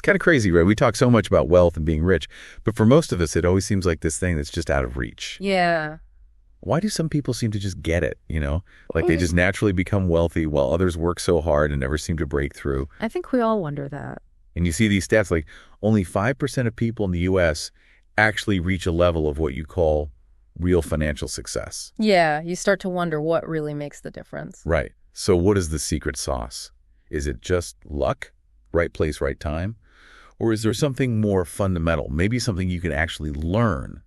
Kind of crazy, right? We talk so much about wealth and being rich, but for most of us, it always seems like this thing that's just out of reach. Yeah. Why do some people seem to just get it? Like they just naturally become wealthy while others work so hard and never seem to break through. I think we all wonder that. And you see these stats like only 5% of people in the U.S. actually reach a level of what you call real financial success. Yeah, you start to wonder what really makes the difference. Right. So what is the secret sauce? Is it just luck? Right place, right time? Or is there something more fundamental, maybe something you can actually learn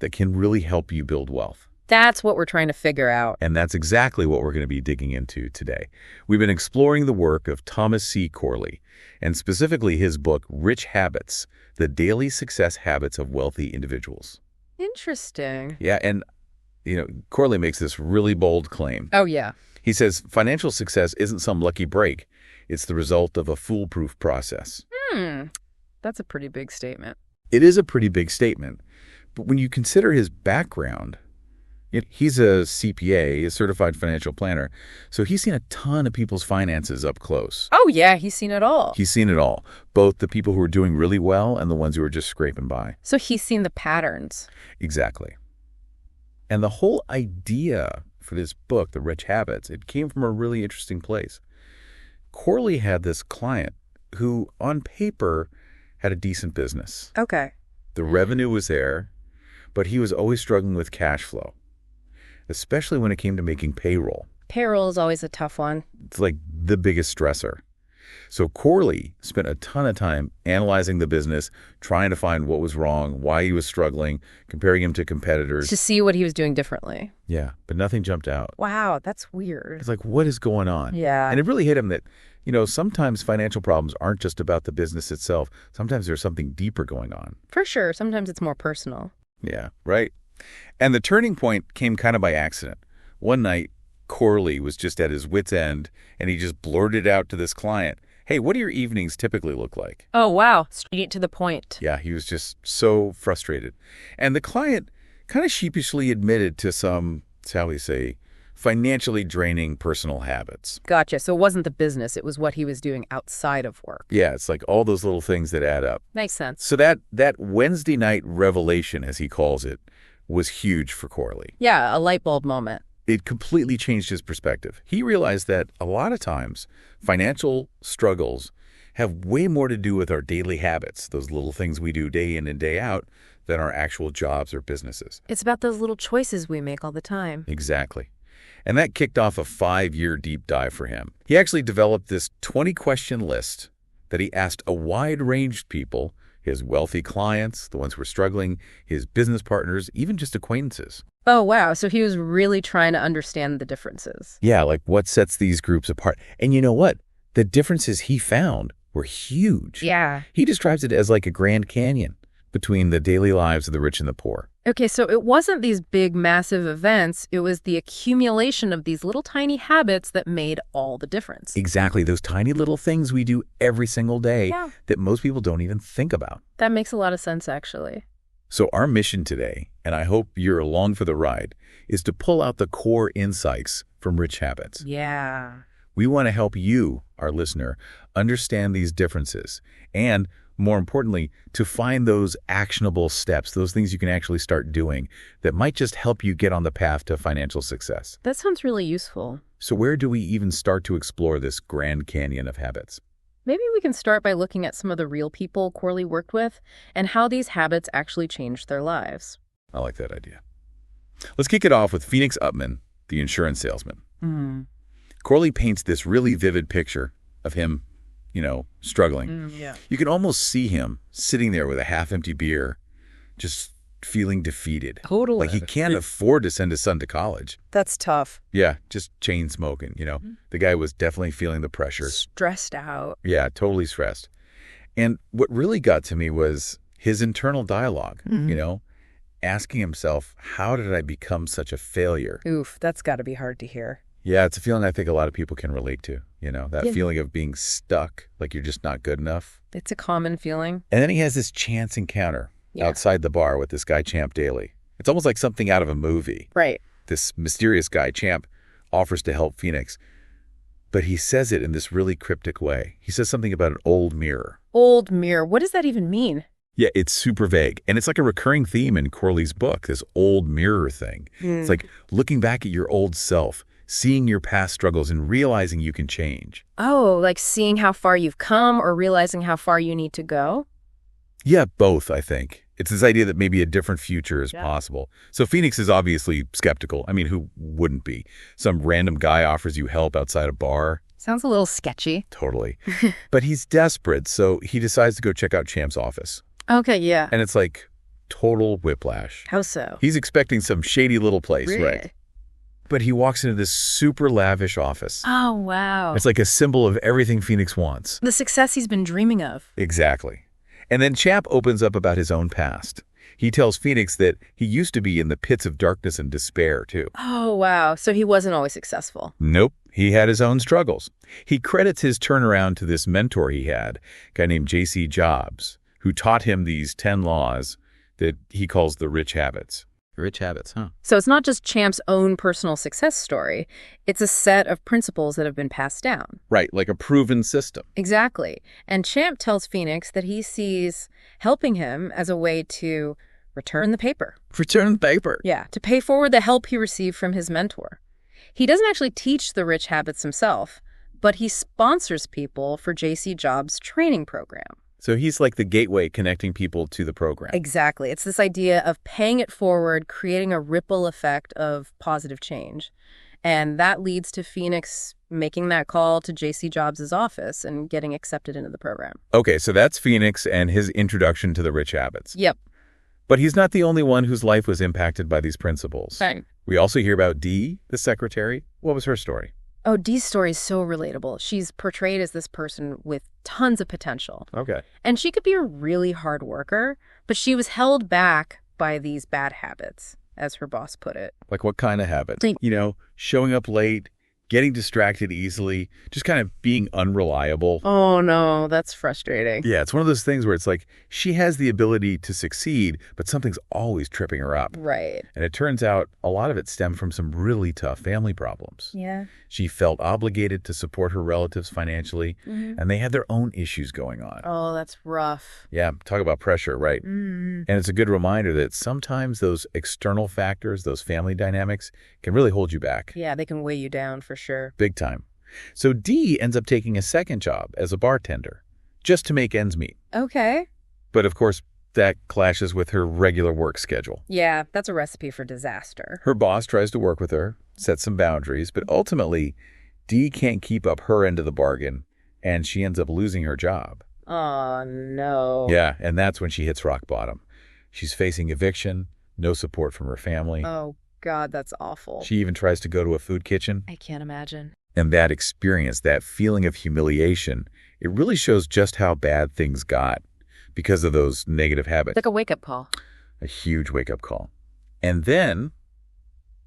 that can really help you build wealth? That's what we're trying to figure out. And that's exactly what we're going to be digging into today. We've been exploring the work of Thomas C. Corley, and specifically his book, Rich Habits, The Daily Success Habits of Wealthy Individuals. Interesting. Yeah, and, Corley makes this really bold claim. Oh, yeah. He says financial success isn't some lucky break. It's the result of a foolproof process. That's a pretty big statement. It is a pretty big statement. But when you consider his background, he's a CPA, a certified financial planner, so he's seen a ton of people's finances up close. Oh, yeah, he's seen it all. He's seen it all, both the people who are doing really well and the ones who are just scraping by. So he's seen the patterns. Exactly. And the whole idea for this book, The Rich Habits, it came from a really interesting place. Corley had this client who, on paper, had a decent business. Okay. The revenue was there, but he was always struggling with cash flow, especially when it came to making payroll. Payroll is always a tough one. It's like the biggest stressor. So Corley spent a ton of time analyzing the business, trying to find what was wrong, why he was struggling, comparing him to competitors. To see what he was doing differently. Yeah, but nothing jumped out. Wow, that's weird. It's like, what is going on? Yeah. And it really hit him that, sometimes financial problems aren't just about the business itself. Sometimes there's something deeper going on. For sure. Sometimes it's more personal. Yeah, right. And the turning point came kind of by accident. One night, Corley was just at his wit's end, and he just blurted out to this client, "Hey, what do your evenings typically look like?" Oh, wow. Straight to the point. Yeah, he was just so frustrated. And the client kind of sheepishly admitted to some, shall we say, financially draining personal habits. Gotcha. So it wasn't the business. It was what he was doing outside of work. Yeah, it's like all those little things that add up. Makes sense. So that Wednesday night revelation, as he calls it, was huge for Corley. Yeah, a light bulb moment. It completely changed his perspective. He realized that a lot of times financial struggles have way more to do with our daily habits, those little things we do day in and day out, than our actual jobs or businesses. It's about those little choices we make all the time. Exactly. And that kicked off a 5-year deep dive for him. He actually developed this 20-question list that he asked a wide range of people, his wealthy clients, the ones who were struggling, his business partners, even just acquaintances. Oh, wow. So he was really trying to understand the differences. Yeah, like what sets these groups apart. And you know what? The differences he found were huge. Yeah. He describes it as like a Grand Canyon between the daily lives of the rich and the poor. Okay, so it wasn't these big, massive events. It was the accumulation of these little tiny habits that made all the difference. Exactly. Those tiny little things we do every single day that most people don't even think about. That makes a lot of sense, actually. So our mission today, and I hope you're along for the ride, is to pull out the core insights from Rich Habits. Yeah. We want to help you, our listener, understand these differences and, more importantly, to find those actionable steps, those things you can actually start doing that might just help you get on the path to financial success. That sounds really useful. So where do we even start to explore this Grand Canyon of habits? Maybe we can start by looking at some of the real people Corley worked with and how these habits actually changed their lives. I like that idea. Let's kick it off with Phoenix Upman, the insurance salesman. Corley paints this really vivid picture of him, struggling. You can almost see him sitting there with a half-empty beer, just feeling defeated. Totally. Like he can't afford to send his son to college. That's tough. Yeah, just chain smoking, The guy was definitely feeling the pressure. Stressed out. Yeah, totally stressed. And what really got to me was his internal dialogue, asking himself, how did I become such a failure? Oof, that's got to be hard to hear. Yeah, it's a feeling I think a lot of people can relate to, that feeling of being stuck, like you're just not good enough. It's a common feeling. And then he has this chance encounter outside the bar with this guy, Champ Daly. It's almost like something out of a movie. Right. This mysterious guy, Champ, offers to help Phoenix, but he says it in this really cryptic way. He says something about an old mirror. Old mirror. What does that even mean? Yeah, it's super vague. And it's like a recurring theme in Corley's book, this old mirror thing. It's like looking back at your old self, seeing your past struggles and realizing you can change. Oh, like seeing how far you've come or realizing how far you need to go? Yeah, both, I think. It's this idea that maybe a different future is possible. So Phoenix is obviously skeptical. I mean, who wouldn't be? Some random guy offers you help outside a bar. Sounds a little sketchy. Totally. But he's desperate, so he decides to go check out Champ's office. Okay, yeah. And it's like total whiplash. How so? He's expecting some shady little place, Really? right? But he walks into this super lavish office. Oh, wow. It's like a symbol of everything Phoenix wants. The success he's been dreaming of. Exactly. And then Champ opens up about his own past. He tells Phoenix that he used to be in the pits of darkness and despair, too. Oh, wow. So he wasn't always successful. Nope. He had his own struggles. He credits his turnaround to this mentor he had, a guy named J.C. Jobs, who taught him these 10 laws that he calls the rich habits. Rich habits, huh? So it's not just Champ's own personal success story. It's a set of principles that have been passed down. Right, like a proven system. Exactly. And Champ tells Phoenix that he sees helping him as a way to return the paper. Return the paper. Yeah, to pay forward the help he received from his mentor. He doesn't actually teach the rich habits himself, but he sponsors people for J.C. Jobs' training program. So he's like the gateway connecting people to the program. Exactly. It's this idea of paying it forward, creating a ripple effect of positive change. And that leads to Phoenix making that call to J.C. Jobs' office and getting accepted into the program. Okay, so that's Phoenix and his introduction to the rich habits. Yep. But he's not the only one whose life was impacted by these principles. Right. We also hear about Dee, the secretary. What was her story? Oh, Dee's story is so relatable. She's portrayed as this person with tons of potential. Okay. And she could be a really hard worker, but she was held back by these bad habits, as her boss put it. Like what kind of habit? You know, showing up late, getting distracted easily, just kind of being unreliable. Oh, no, that's frustrating. Yeah, it's one of those things where it's like she has the ability to succeed, but something's always tripping her up. Right. And it turns out a lot of it stemmed from some really tough family problems. Yeah. She felt obligated to support her relatives financially, and they had their own issues going on. Oh, that's rough. Yeah, talk about pressure, right? And it's a good reminder that sometimes those external factors, those family dynamics, can really hold you back. Yeah, they can weigh you down for sure. Big time. So Dee ends up taking a second job as a bartender, just to make ends meet. Okay. But of course, that clashes with her regular work schedule. Yeah, that's a recipe for disaster. Her boss tries to work with her, set some boundaries, but ultimately, Dee can't keep up her end of the bargain, and she ends up losing her job. Oh, no. Yeah, and that's when she hits rock bottom. She's facing eviction, no support from her family. Oh, God, that's awful. She even tries to go to a food kitchen. I can't imagine. And that experience, that feeling of humiliation, it really shows just how bad things got because of those negative habits. It's like a wake-up call. A huge wake-up call. And then,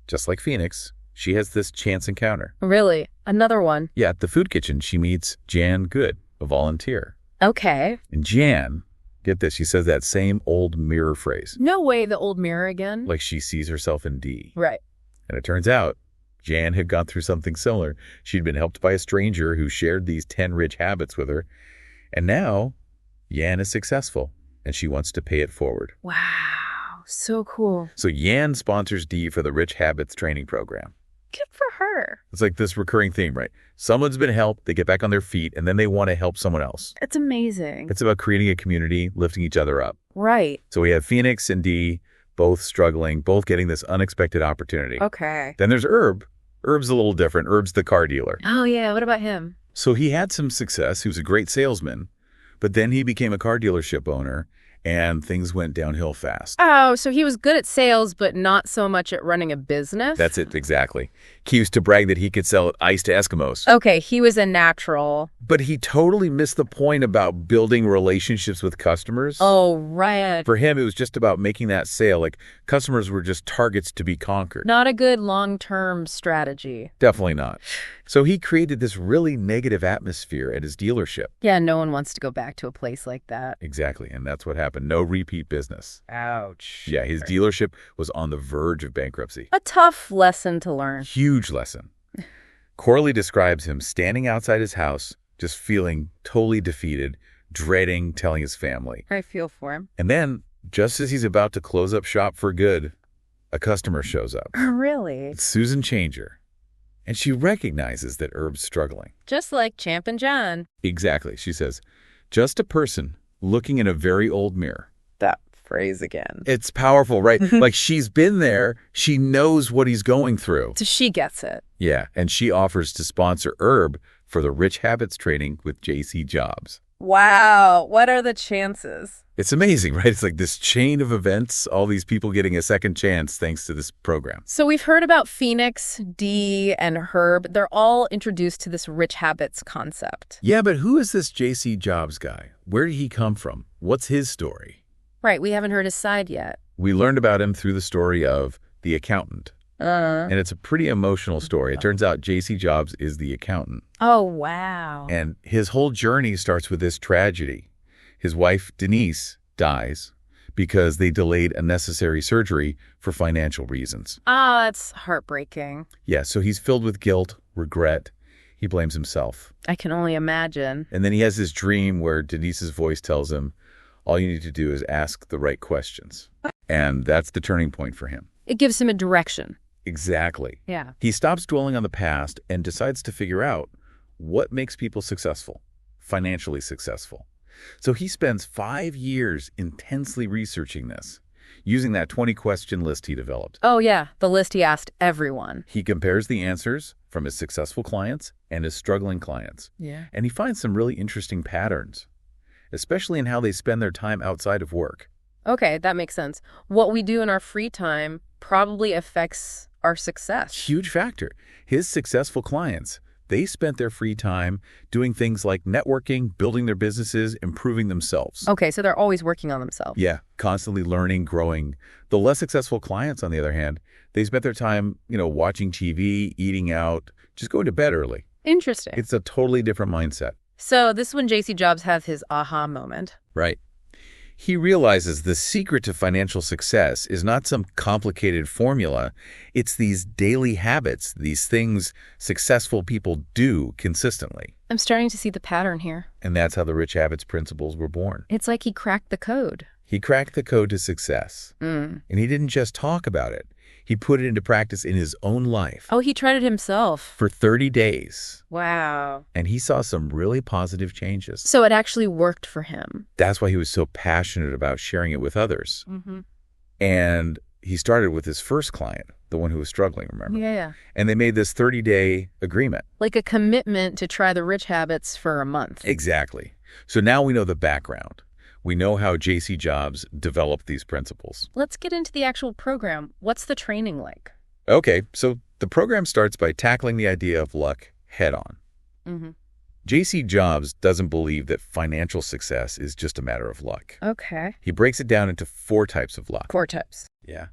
just like Phoenix, she has this chance encounter. Really? Another one? Yeah, at the food kitchen, she meets Jan Good, a volunteer. Okay. And Jan, get this, she says that same old mirror phrase. No way, the old mirror again? Like she sees herself in Dee. Right. And it turns out, Jan had gone through something similar. She'd been helped by a stranger who shared these 10 rich habits with her. And now, Jan is successful, and she wants to pay it forward. Wow, so cool. So Jan sponsors Dee for the Rich Habits training program. Good for her. It's like this recurring theme, right? Someone's been helped, they get back on their feet, and then they want to help someone else. It's amazing. It's about creating a community, lifting each other up. Right. So we have Phoenix and Dee both struggling, both getting this unexpected opportunity. Okay. Then there's Herb. Herb's a little different. Herb's the car dealer. Oh, yeah. What about him? So he had some success. He was a great salesman, but then he became a car dealership owner, and things went downhill fast. Oh, so he was good at sales, but not so much at running a business? That's it, exactly. He used to brag that he could sell ice to Eskimos. Okay, he was a natural. But he totally missed the point about building relationships with customers. Oh, right. For him, it was just about making that sale. Like, customers were just targets to be conquered. Not a good long-term strategy. Definitely not. So he created this really negative atmosphere at his dealership. Yeah, no one wants to go back to a place like that. Exactly, and that's what happened. No repeat business. Ouch. Yeah, his dealership was on the verge of bankruptcy. A tough lesson to learn. Huge lesson. Corley describes him standing outside his house, just feeling totally defeated, dreading telling his family. I feel for him. And then, just as he's about to close up shop for good, a customer shows up. Really? It's Susan Changer. And she recognizes that Herb's struggling. Just like Champ and John. Exactly. She says, just a person looking in a very old mirror. That phrase again. It's powerful, right? Like she's been there. She knows what he's going through. So she gets it. Yeah. And she offers to sponsor Herb for the Rich Habits training with J.C. Jobs. Wow. What are the chances? It's amazing, right? It's like this chain of events, all these people getting a second chance thanks to this program. So we've heard about Phoenix, Dee, and Herb. They're all introduced to this rich habits concept. Yeah, but who is this J.C. Jobs guy? Where did he come from? What's his story? Right, we haven't heard his side yet. We learned about him through the story of the accountant. And it's a pretty emotional story. It turns out J.C. Jobs is the accountant. Oh, wow. And his whole journey starts with this tragedy. His wife, Denise, dies because they delayed a necessary surgery for financial reasons. Oh, that's heartbreaking. Yeah, so he's filled with guilt, regret. He blames himself. I can only imagine. And then he has this dream where Denise's voice tells him, all you need to do is ask the right questions. And that's the turning point for him. It gives him a direction. Exactly. Yeah. He stops dwelling on the past and decides to figure out what makes people successful, financially successful. So he spends 5 years intensely researching this, using that 20-question list he developed. Oh, yeah. The list he asked everyone. He compares the answers from his successful clients and his struggling clients. Yeah. And he finds some really interesting patterns, especially in how they spend their time outside of work. Okay, that makes sense. What we do in our free time probably affects our success. Huge factor. His successful clients, they spent their free time doing things like networking, building their businesses, improving themselves. Okay, so they're always working on themselves. Yeah, constantly learning, growing. The less successful clients, on the other hand, they spent their time, watching TV, eating out, just going to bed early. Interesting. It's a totally different mindset. So this is when J.C. Jobs has his aha moment. Right. He realizes the secret to financial success is not some complicated formula. It's these daily habits, these things successful people do consistently. I'm starting to see the pattern here. And that's how the Rich Habits principles were born. It's like he cracked the code. He cracked the code to success. And he didn't just talk about it. He put it into practice in his own life. Oh, he tried it himself. For 30 days. Wow. And he saw some really positive changes. So it actually worked for him. That's why he was so passionate about sharing it with others. And he started with his first client, the one who was struggling, remember? Yeah. And they made this 30-day agreement. Like a commitment to try the rich habits for a month. Exactly. So now we know the background. We know how J.C. Jobs developed these principles. Let's get into the actual program. What's the training like? Okay, so the program starts by tackling the idea of luck head on. J.C. Jobs doesn't believe that financial success is just a matter of luck. Okay. He breaks it down into 4 types of luck. 4 types. Yeah.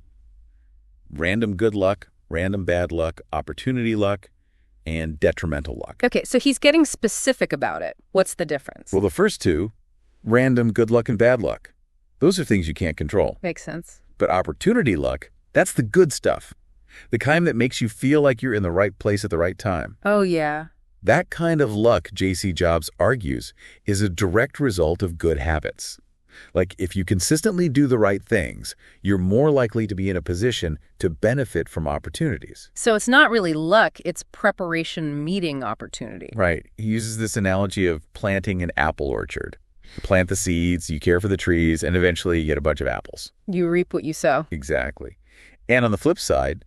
Random good luck, random bad luck, opportunity luck, and detrimental luck. Okay, so he's getting specific about it. What's the difference? Well, the first 2, random good luck and bad luck, those are things you can't control. Makes sense. But opportunity luck, that's the good stuff. The kind that makes you feel like you're in the right place at the right time. Oh, yeah. That kind of luck, J.C. Jobs argues, is a direct result of good habits. Like, if you consistently do the right things, you're more likely to be in a position to benefit from opportunities. So it's not really luck, it's preparation meeting opportunity. Right. He uses this analogy of planting an apple orchard. You plant the seeds, you care for the trees, and eventually you get a bunch of apples. You reap what you sow. Exactly. And on the flip side,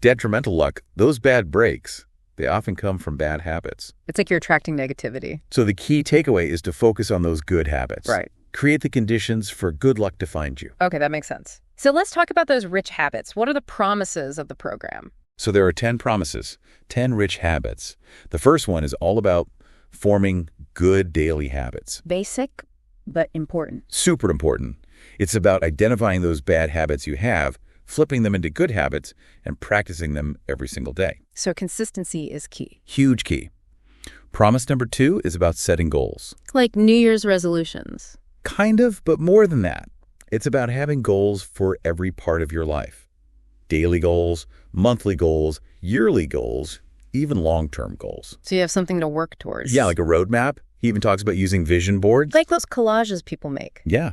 detrimental luck, those bad breaks, they often come from bad habits. It's like you're attracting negativity. So the key takeaway is to focus on those good habits. Right. Create the conditions for good luck to find you. Okay, that makes sense. So let's talk about those rich habits. What are the promises of the program? So there are 10 promises, 10 rich habits. The first one is all about forming good daily habits. Basic, but important. Super important. It's about identifying those bad habits you have, flipping them into good habits, and practicing them every single day. So consistency is key. Huge key. Promise number 2 is about setting goals. Like New Year's resolutions. Kind of, but more than that. It's about having goals for every part of your life. Daily goals, monthly goals, yearly goals, even long-term goals. So you have something to work towards. Yeah, like a roadmap. He even talks about using vision boards. Like those collages people make. Yeah.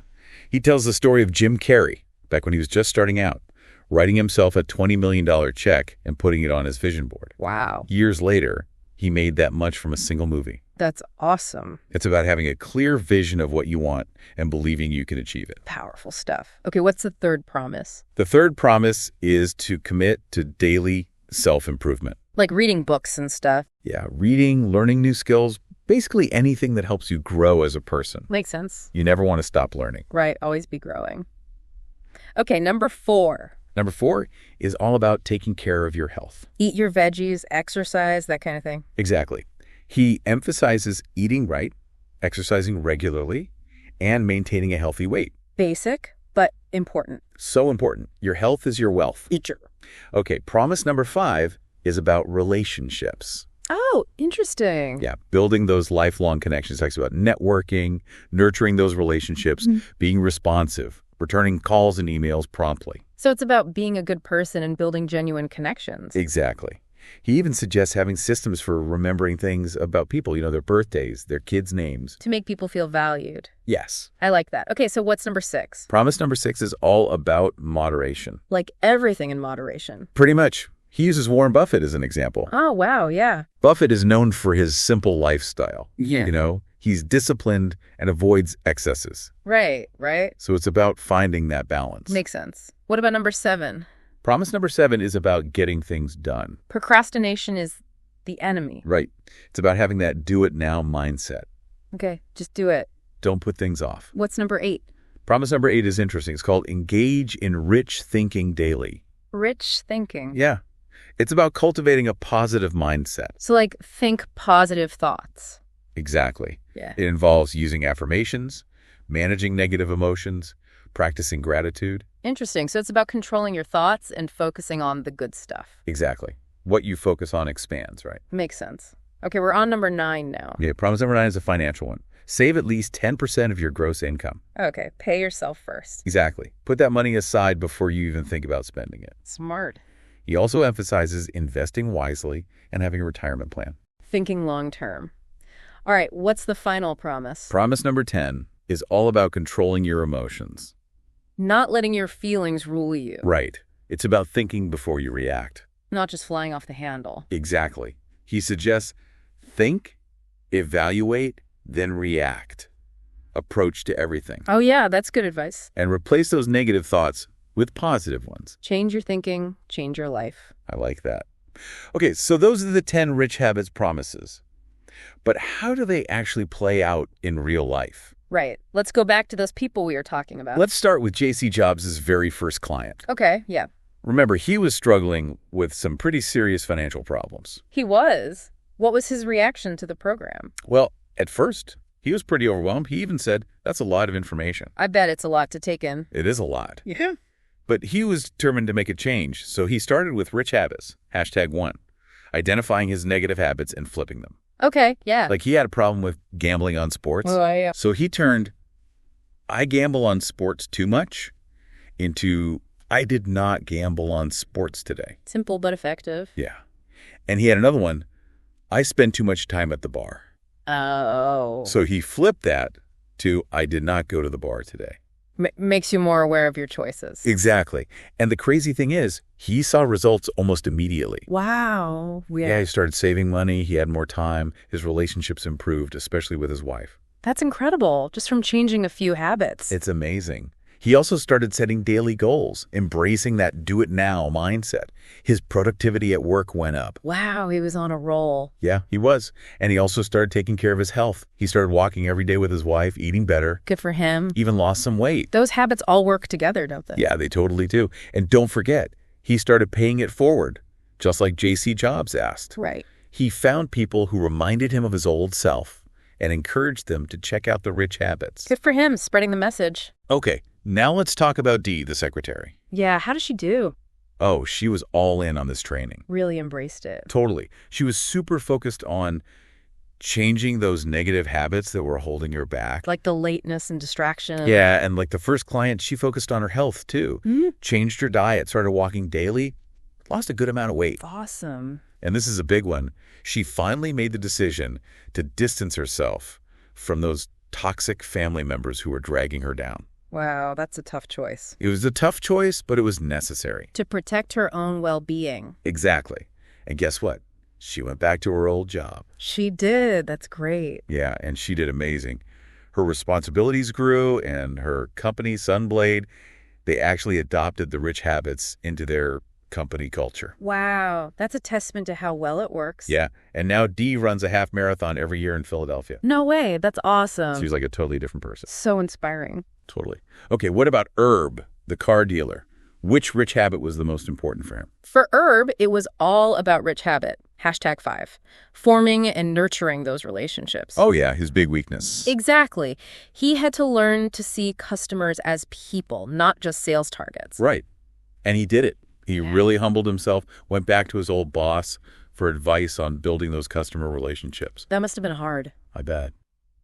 He tells the story of Jim Carrey, back when he was just starting out, writing himself a $20 million check and putting it on his vision board. Wow. Years later, he made that much from a single movie. That's awesome. It's about having a clear vision of what you want and believing you can achieve it. Powerful stuff. Okay, what's the third promise? The third promise is to commit to daily self-improvement. Like reading books and stuff. Yeah, reading, learning new skills, basically anything that helps you grow as a person. Makes sense. You never want to stop learning. Right, always be growing. Okay, number 4. Number 4 is all about taking care of your health. Eat your veggies, exercise, that kind of thing. Exactly. He emphasizes eating right, exercising regularly, and maintaining a healthy weight. Basic, but important. So important. Your health is your wealth. Feature. Okay, promise number 5 is about relationships. Oh, interesting. Yeah, building those lifelong connections. Talks about networking, nurturing those relationships, being responsive, returning calls and emails promptly. So it's about being a good person and building genuine connections. Exactly. He even suggests having systems for remembering things about people, their birthdays, their kids' names. To make people feel valued. Yes. I like that. Okay, so what's number 6? Promise number 6 is all about moderation. Like everything in moderation. Pretty much. He uses Warren Buffett as an example. Oh, wow, yeah. Buffett is known for his simple lifestyle. Yeah. He's disciplined and avoids excesses. Right. So it's about finding that balance. Makes sense. What about number 7? Promise number 7 is about getting things done. Procrastination is the enemy. Right. It's about having that do-it-now mindset. Okay, just do it. Don't put things off. What's number 8? Promise number 8 is interesting. It's called engage in rich thinking daily. Rich thinking. Yeah. It's about cultivating a positive mindset. So like think positive thoughts. Exactly. Yeah. It involves using affirmations, managing negative emotions, practicing gratitude. Interesting. So it's about controlling your thoughts and focusing on the good stuff. Exactly. What you focus on expands, right? Makes sense. Okay, we're on number 9 now. Yeah, promise number 9 is a financial one. Save at least 10% of your gross income. Okay, pay yourself first. Exactly. Put that money aside before you even think about spending it. Smart. He also emphasizes investing wisely and having a retirement plan. Thinking long term. All right, what's the final promise? Promise number 10 is all about controlling your emotions. Not letting your feelings rule you. Right. It's about thinking before you react. Not just flying off the handle. Exactly. He suggests think, evaluate, then react. Approach to everything. Oh yeah, that's good advice. And replace those negative thoughts with positive ones. Change your thinking, change your life. I like that. Okay, so those are the 10 Rich Habits promises. But how do they actually play out in real life? Right. Let's go back to those people we were talking about. Let's start with J.C. Jobs' very first client. Okay, yeah. Remember, he was struggling with some pretty serious financial problems. He was. What was his reaction to the program? Well, at first, he was pretty overwhelmed. He even said, that's a lot of information. I bet it's a lot to take in. It is a lot. Yeah. But he was determined to make a change, so he started with Rich Habits, #1, identifying his negative habits and flipping them. Okay, yeah. Like he had a problem with gambling on sports. Oh, yeah. So he turned, I gamble on sports too much, into, I did not gamble on sports today. Simple but effective. Yeah. And he had another one, I spend too much time at the bar. Oh. So he flipped that to, I did not go to the bar today. Makes you more aware of your choices. Exactly. And the crazy thing is, he saw results almost immediately. Wow. Yeah, he started saving money. He had more time. His relationships improved, especially with his wife. That's incredible, just from changing a few habits. It's amazing. He also started setting daily goals, embracing that do-it-now mindset. His productivity at work went up. Wow, he was on a roll. Yeah, he was. And he also started taking care of his health. He started walking every day with his wife, eating better. Good for him. Even lost some weight. Those habits all work together, don't they? Yeah, they totally do. And don't forget, he started paying it forward, just like J.C. Jobs asked. Right. He found people who reminded him of his old self and encouraged them to check out the Rich Habits. Good for him, spreading the message. Okay, now let's talk about Dee, the secretary. Yeah, how does she do? Oh, she was all in on this training. Really embraced it. Totally. She was super focused on changing those negative habits that were holding her back. Like the lateness and distraction. Yeah, and like the first client, she focused on her health too. Changed her diet, started walking daily, lost a good amount of weight. Awesome. And this is a big one. She finally made the decision to distance herself from those toxic family members who were dragging her down. Wow, that's a tough choice. It was a tough choice, but it was necessary. To protect her own well-being. Exactly. And guess what? She went back to her old job. She did. That's great. Yeah, and she did amazing. Her responsibilities grew, and her company, Sunblade, they actually adopted the rich habits into their company culture. Wow, that's a testament to how well it works. Yeah, and now Dee runs a half marathon every year in Philadelphia. No way, that's awesome. She's like a totally different person. So inspiring. Totally. Okay, what about Herb, the car dealer? Which rich habit was the most important for him? For Herb, it was all about rich habit. #5. Forming and nurturing those relationships. Oh yeah, his big weakness. Exactly. He had to learn to see customers as people, not just sales targets. Right. And he did it. He really humbled himself, went back to his old boss for advice on building those customer relationships. That must have been hard. I bet.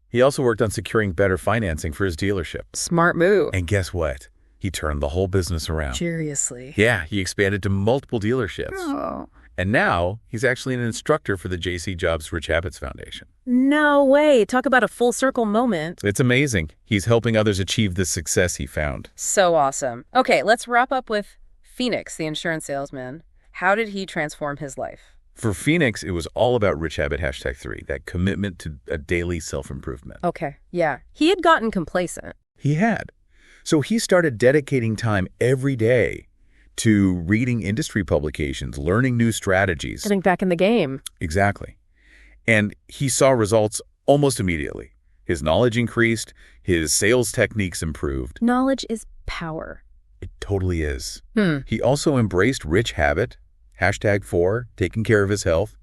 He also worked on securing better financing for his dealership. Smart move. And guess what? He turned the whole business around. Seriously. Yeah, he expanded to multiple dealerships. Oh. And now he's actually an instructor for the J.C. Jobs Rich Habits Foundation. No way. Talk about a full circle moment. It's amazing. He's helping others achieve the success he found. So awesome. Okay, let's wrap up with Phoenix, the insurance salesman. How did he transform his life? For Phoenix, it was all about Rich Habit #3, that commitment to a daily self-improvement. Okay, yeah. He had gotten complacent. He had. So he started dedicating time every day to reading industry publications, learning new strategies. Getting back in the game. Exactly. And he saw results almost immediately. His knowledge increased, his sales techniques improved. Knowledge is power. It totally is. He also embraced Rich Habit, #4, taking care of his health,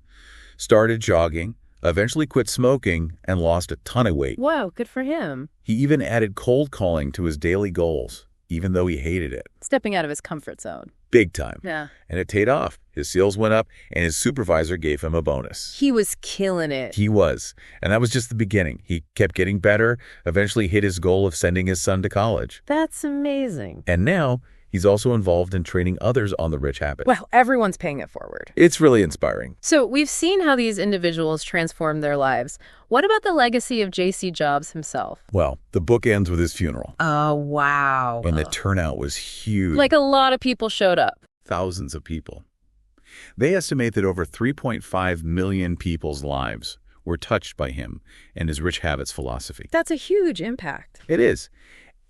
started jogging, eventually quit smoking, and lost a ton of weight. Wow, good for him. He even added cold calling to his daily goals, even though he hated it. Stepping out of his comfort zone. Big time. Yeah. And it paid off. His sales went up, and his supervisor gave him a bonus. He was killing it. He was. And that was just the beginning. He kept getting better, eventually hit his goal of sending his son to college. That's amazing. And now he's also involved in training others on the rich habit. Well, everyone's paying it forward. It's really inspiring. So we've seen how these individuals transform their lives. What about the legacy of J.C. Jobs himself? Well, the book ends with his funeral. Oh, wow. And the turnout was huge. Like a lot of people showed up. Thousands of people. They estimate that over 3.5 million people's lives were touched by him and his rich habits philosophy. That's a huge impact. It is.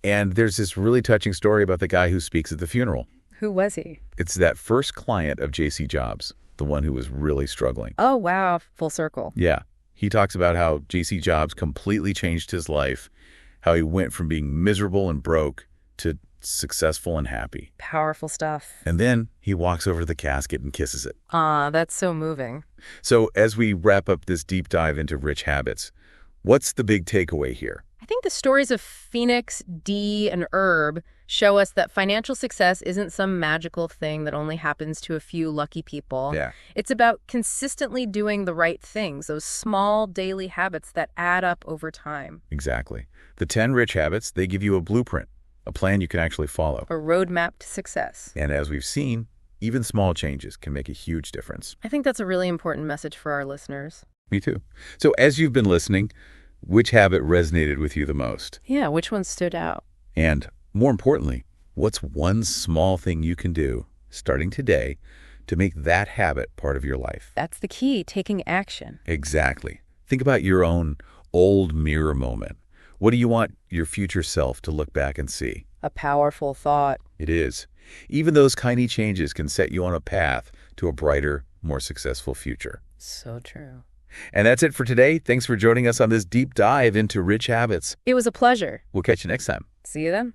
And there's this really touching story about the guy who speaks at the funeral. Who was he? It's that first client of J.C. Jobs, the one who was really struggling. Oh, wow. Full circle. Yeah. He talks about how J.C. Jobs completely changed his life, how he went from being miserable and broke to successful and happy. Powerful stuff. And then he walks over to the casket and kisses it. That's so moving. So as we wrap up this deep dive into rich habits, what's the big takeaway here? I think the stories of Phoenix, Dee, and Herb show us that financial success isn't some magical thing that only happens to a few lucky people. Yeah. It's about consistently doing the right things, those small daily habits that add up over time. Exactly. The 10 rich habits, they give you a blueprint, a plan you can actually follow. A roadmap to success. And as we've seen, even small changes can make a huge difference. I think that's a really important message for our listeners. Me too. So as you've been listening, which habit resonated with you the most? Yeah, which one stood out? And more importantly, what's one small thing you can do starting today to make that habit part of your life? That's the key, taking action. Exactly. Think about your own old mirror moment. What do you want your future self to look back and see? A powerful thought. It is. Even those tiny changes can set you on a path to a brighter, more successful future. So true. And that's it for today. Thanks for joining us on this deep dive into rich habits. It was a pleasure. We'll catch you next time. See you then.